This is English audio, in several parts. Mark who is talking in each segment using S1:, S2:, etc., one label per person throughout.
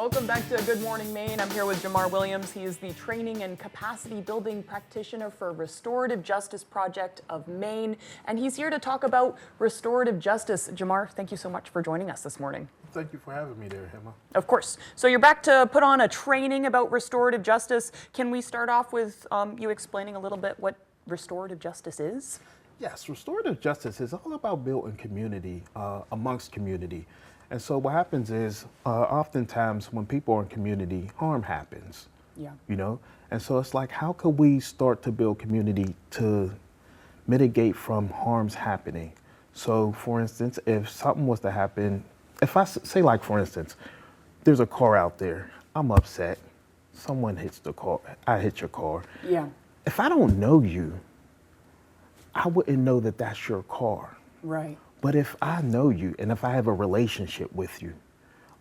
S1: Welcome back to Good Morning Maine. I'm here with Jamar Williams. He is the Training and Capacity Building Practitioner for Restorative Justice Project of Maine, and he's here to talk about restorative justice. Jamar, thank you so much for joining us this morning.
S2: Thank you for having me there, Emma.
S1: Of course. So you're back to put on a training about restorative justice. Can we start off with you explaining a little bit what restorative justice is?
S2: Yes, restorative justice is all about building community amongst community. And so what happens is oftentimes when people are in community, harm happens.
S1: Yeah.
S2: You know? And so it's like, how could we start to build community to mitigate from harms happening? So for instance, if something was to happen, if I say, like, for instance, there's a car out there, I'm upset, someone hits the car, I hit your car.
S1: Yeah.
S2: If I don't know you, I wouldn't know that that's your car.
S1: Right.
S2: But if I know you and if I have a relationship with you,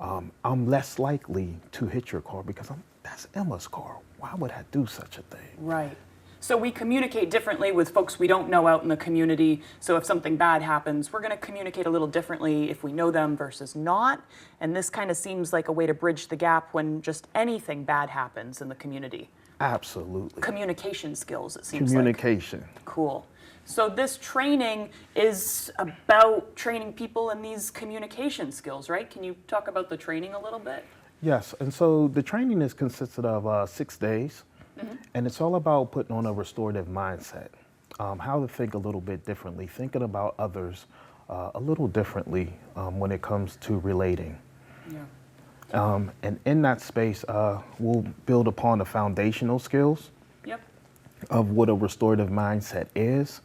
S2: I'm less likely to hit your car because that's Emma's car. Why would I do such a thing?
S1: Right. So we communicate differently with folks we don't know out in the community. So if something bad happens, we're going to communicate a little differently if we know them versus not. And this kind of seems like a way to bridge the gap when just anything bad happens in the community.
S2: Absolutely.
S1: Communication skills, it seems
S2: Communication.
S1: like. Cool. So this training is about training people in these communication skills, right? Can you talk about the training a little bit?
S2: Yes, and so the training is consisted of 6 days, and it's all about putting on a restorative mindset, how to think a little bit differently, thinking about others a little differently when it comes to relating.
S1: Yeah.
S2: And in that space, we'll build upon the foundational skills
S1: Yep.
S2: of what a restorative mindset is,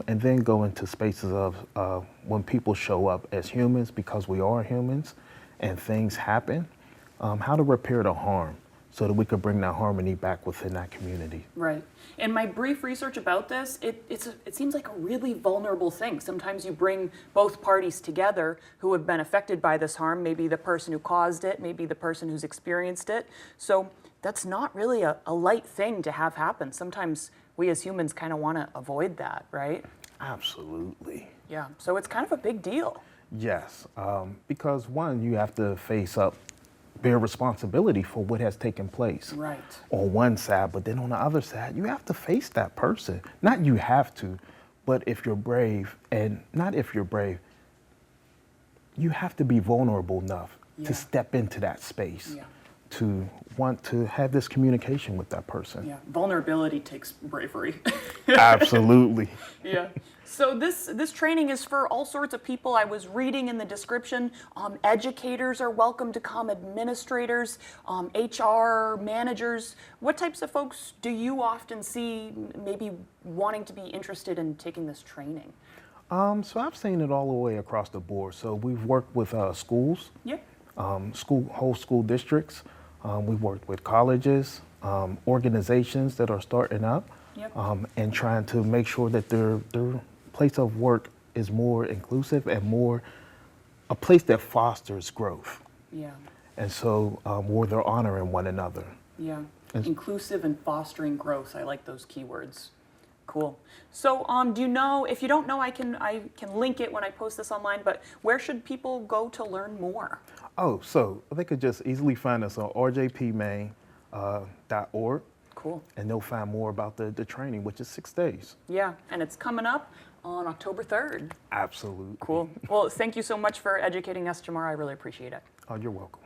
S2: and then go into spaces of when people show up as humans, because we are humans and things happen, how to repair the harm so that we could bring that harmony back within that community.
S1: Right. In my brief research about this, it seems like a really vulnerable thing. Sometimes you bring both parties together who have been affected by this harm, maybe the person who caused it, maybe the person who's experienced it. So that's not really a light thing to have happen. Sometimes we as humans kind of want to avoid that, right?
S2: Absolutely.
S1: Yeah. So it's kind of a big deal.
S2: Yes, because one, you have to face up, bear responsibility for what has taken place.
S1: Right.
S2: On one side, but then on the other side, you have to face that person. Not you have to, but if you're brave, and not if you're brave, you have to be vulnerable enough to step into that space, to want to have this communication with that person.
S1: Yeah. Vulnerability takes bravery.
S2: Absolutely.
S1: Yeah. So this training is for all sorts of people. I was reading in the description, educators are welcome to come, administrators, HR managers. What types of folks do you often see maybe wanting to be interested in taking this training?
S2: So I've seen it all the way across the board. So we've worked with schools, whole school districts. We've worked with colleges, organizations that are starting up, and trying to make sure that their place of work is more inclusive and more a place that fosters growth.
S1: Yeah.
S2: And so where they're honoring one another.
S1: Yeah. Inclusive and fostering growth. I like those keywords. Cool. So do you know, if you don't know, I can link it when I post this online, but where should people go to learn more?
S2: Oh, so they could just easily find us on rjpmaine.org.
S1: Cool.
S2: And they'll find more about the training, which is 6 days.
S1: Yeah, and it's coming up on October 3rd.
S2: Absolutely.
S1: Cool. Well, thank you so much for educating us, Jamar. I really appreciate it.
S2: Oh, you're welcome.